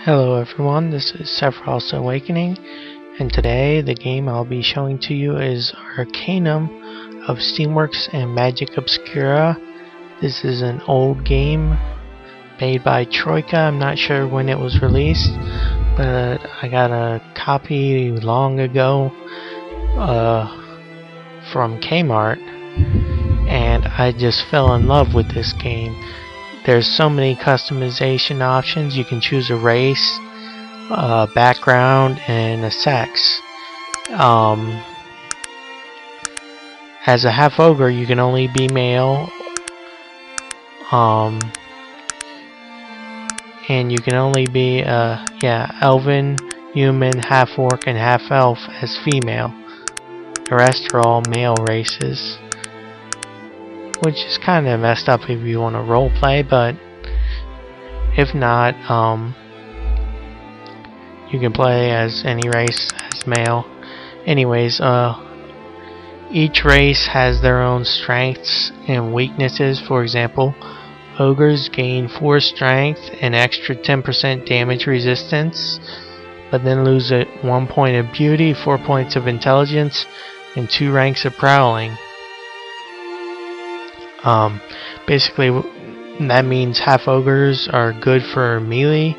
Hello everyone, this is Sephiroth's Awakening, and today the game I'll be showing to you is Arcanum of Steamworks and Magick Obscura. This is an old game made by Troika. I'm not sure when it was released, but I got a copy long ago from Kmart, and I just fell in love with this game. There's so many customization options. You can choose a race, background, and a sex. As a half ogre, you can only be male, and you can only be elven, human, half orc, and half elf as female. The rest are all male races, which is kind of messed up if you want to roleplay, but if not, you can play as any race as male. Anyways, each race has their own strengths and weaknesses. For example, ogres gain 4 strength and extra 10% damage resistance, but then lose 1 point of beauty, 4 points of intelligence, and 2 ranks of prowling. Basically that means half ogres are good for melee,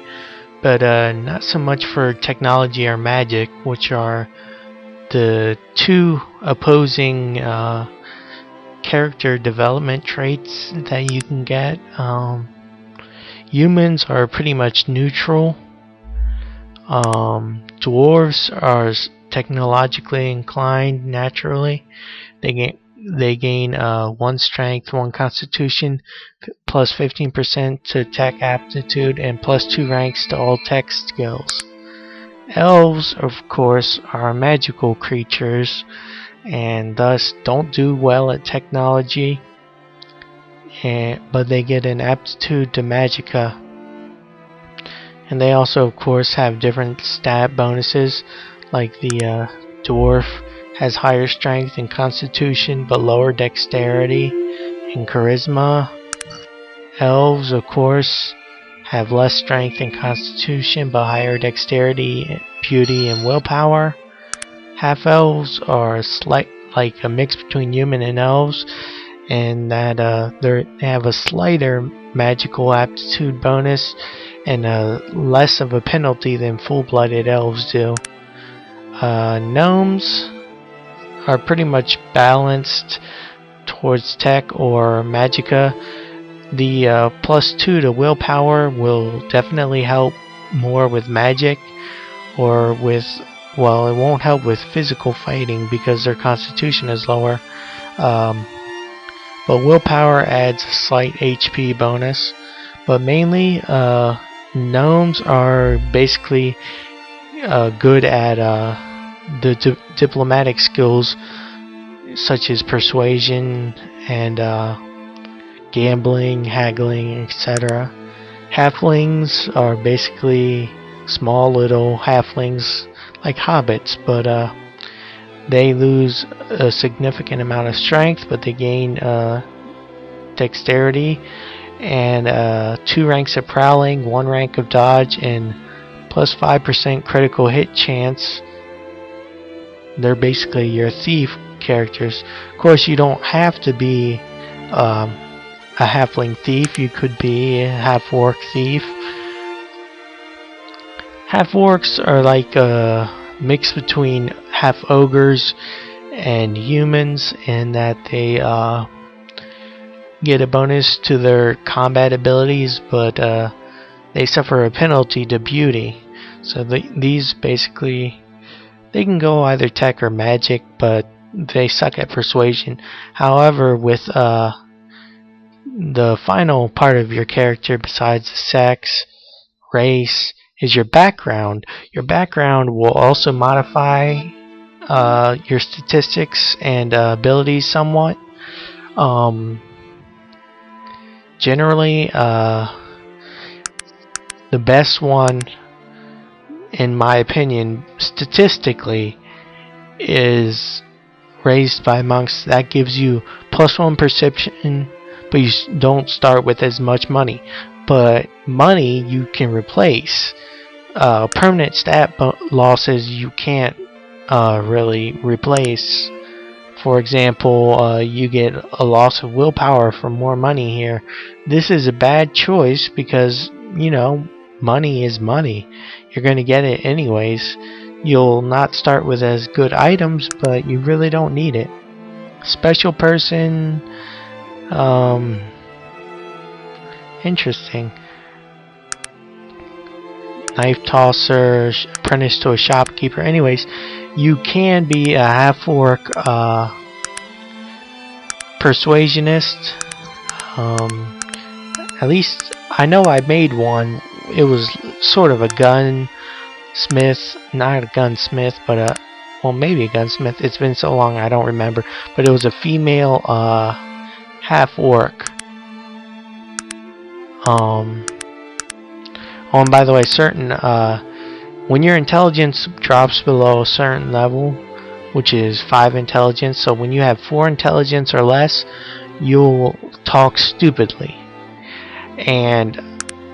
but not so much for technology or magic, which are the two opposing character development traits that you can get. Humans are pretty much neutral. Dwarves are technologically inclined naturally. They gain 1 strength, 1 constitution, plus 15% to tech aptitude, and plus 2 ranks to all tech skills. Elves, of course, are magical creatures and thus don't do well at technology, but they get an aptitude to magicka. And they also, of course, have different stat bonuses, like the dwarf has higher strength and constitution but lower dexterity and charisma. Elves, of course, have less strength and constitution but higher dexterity, beauty, and willpower. Half elves are like a mix between human and elves, and that they have a slighter magical aptitude bonus and less of a penalty than full-blooded elves do. Gnomes are pretty much balanced towards tech or magicka. The plus 2 to willpower will definitely help more with magic, or with, well, it won't help with physical fighting because their constitution is lower, but willpower adds a slight HP bonus. But mainly gnomes are basically good at the diplomatic skills such as persuasion and gambling, haggling, etc. Halflings are basically small little halflings like hobbits, but they lose a significant amount of strength, but they gain dexterity and 2 ranks of prowling, 1 rank of dodge, and plus 5% critical hit chance. They're basically your thief characters. Of course, you don't have to be a halfling thief. You could be a half-orc thief. Half-orcs are like a mix between half-ogres and humans, in that they get a bonus to their combat abilities, but they suffer a penalty to beauty. So these basically, they can go either tech or magic, but they suck at persuasion. However, with the final part of your character besides the sex, race, is your background. Your background will also modify your statistics and abilities somewhat. Generally, the best one, in my opinion, statistically, is raised by monks. That gives you plus 1 perception, but you don't start with as much money. But money you can replace. permanent stat losses you can't really replace. For example, you get a loss of willpower for more money here. This is a bad choice because, you know, money is money. You're going to get it anyways. You'll not start with as good items, but you really don't need it. Special person, interesting. Knife tosser, apprentice to a shopkeeper. Anyways, you can be a half-orc persuasionist. At least I know I made one. It was sort of a gunsmith, not a gunsmith, but well, maybe a gunsmith. It's been so long I don't remember. But it was a female half-orc. Oh, and by the way, when your intelligence drops below a certain level, which is 5 intelligence, so when you have 4 intelligence or less, you'll talk stupidly. And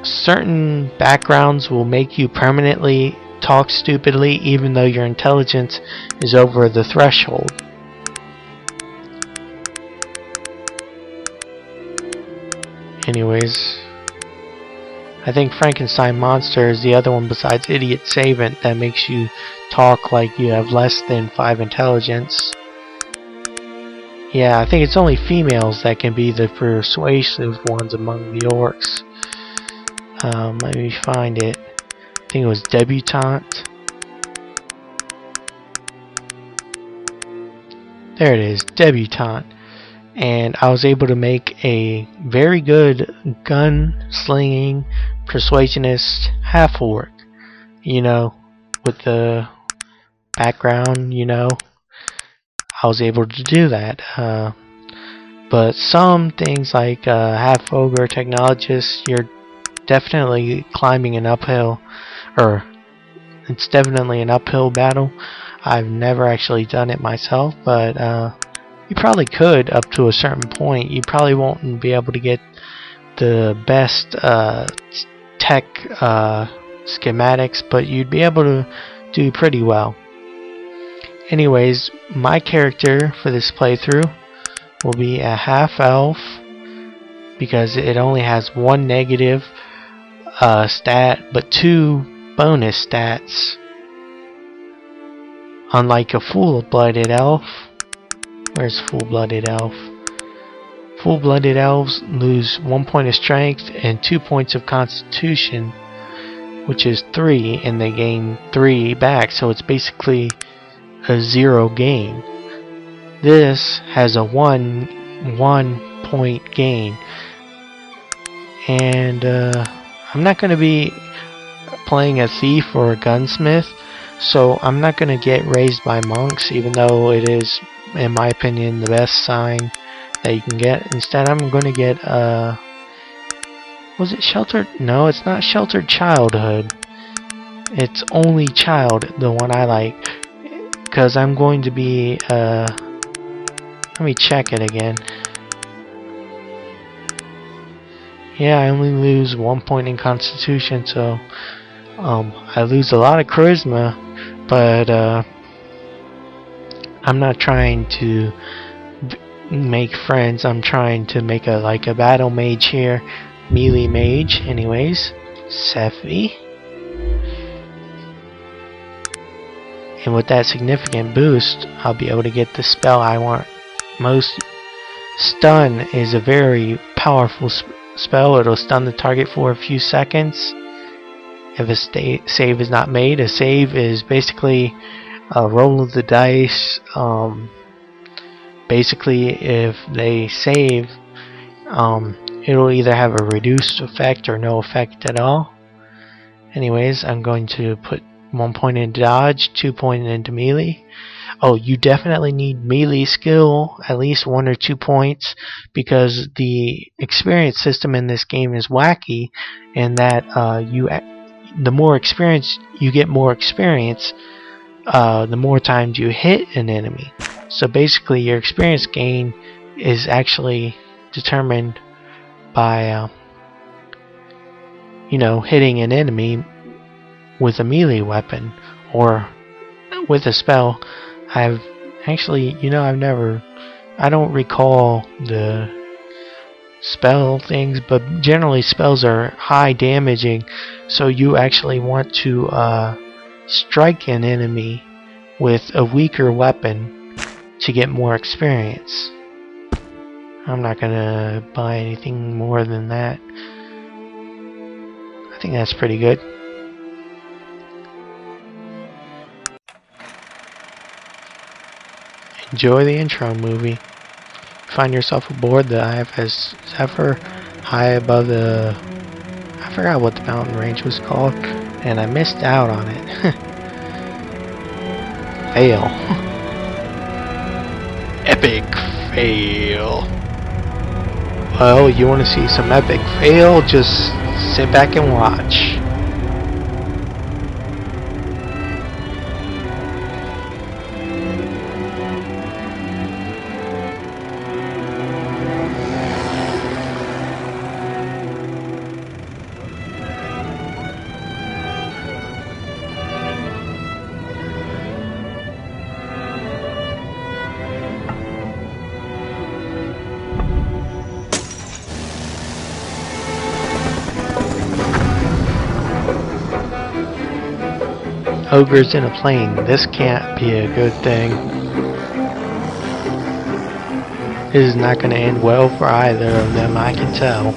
certain backgrounds will make you permanently talk stupidly even though your intelligence is over the threshold. Anyways, I think Frankenstein Monster is the other one besides Idiot Savant that makes you talk like you have less than 5 intelligence. Yeah, I think it's only females that can be the persuasive ones among the orcs. Let me find it. I think it was Debutante. There it is, Debutante. And I was able to make a very good gun-slinging persuasionist half-orc. You know, with the background, you know, I was able to do that. But some things like half-ogre technologist, you're definitely climbing an uphill, or it's definitely an uphill battle. I've never actually done it myself, but you probably could up to a certain point. You probably won't be able to get the best tech schematics, but you'd be able to do pretty well. Anyways, my character for this playthrough will be a half-elf because it only has 1 negative stat but 2 bonus stats, unlike a full-blooded elf. Where's full-blooded elf? Full-blooded elves lose 1 point of strength and 2 points of constitution, which is 3, and they gain 3 back, so it's basically a 0 gain. This has a 1 point gain, and I'm not going to be playing a thief or a gunsmith, so I'm not going to get raised by monks, even though it is, in my opinion, the best sign that you can get. Instead, I'm going to get was it sheltered? No, it's not sheltered childhood. It's only child, the one I like, because I'm going to be let me check it again. Yeah, I only lose 1 point in constitution, so I lose a lot of charisma, but I'm not trying to make friends. I'm trying to make a battle mage here, melee mage. Anyways, Sephi, and with that significant boost, I'll be able to get the spell I want most. Stun is a very powerful spell. It'll stun the target for a few seconds if a save is not made. A save is basically a roll of the dice. Basically, if they save, it'll either have a reduced effect or no effect at all. Anyways, I'm going to put 1 point into dodge, 2 points into melee. Oh, you definitely need melee skill, at least 1 or 2 points, because the experience system in this game is wacky, in that the more experience you get, more experience, the more times you hit an enemy. So basically, your experience gain is actually determined by hitting an enemy with a melee weapon or with a spell. I've actually, I don't recall the spell things, but generally spells are high damaging, so you actually want to strike an enemy with a weaker weapon to get more experience. I'm not gonna buy anything more than that. I think that's pretty good. Enjoy the intro movie. Find yourself aboard the IFS Zephyr high above the... I forgot what the mountain range was called, and I missed out on it. Fail. Epic fail. Well, you want to see some epic fail? Just sit back and watch. Ogres in a plane. This can't be a good thing. This is not going to end well for either of them, I can tell.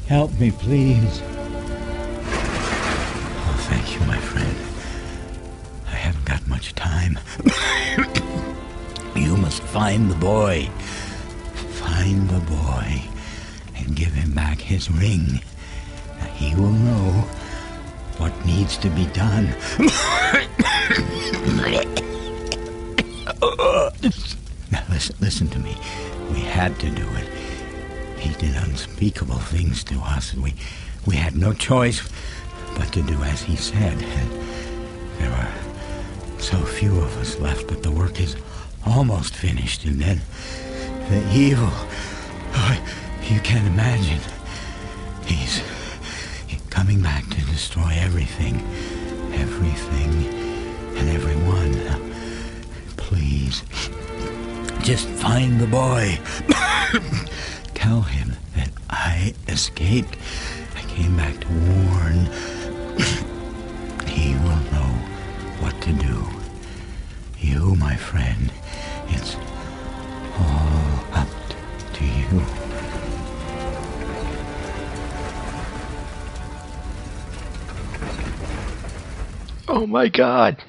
Help me, please. Oh, thank you, my friend. I haven't got much time. You must find the boy. Find the boy and give him back his ring. Now, he will know what needs to be done. Now, listen to me. We had to do it. He did unspeakable things to us. We had no choice but to do as he said. There were so few of us left, but the work is almost finished. And then the evil, you can't imagine. He's coming back to destroy everything and everyone. Now, please, just find the boy. Tell him that I escaped. I came back to warn. He will know what to do. You, my friend, it's all up to you. Oh my God.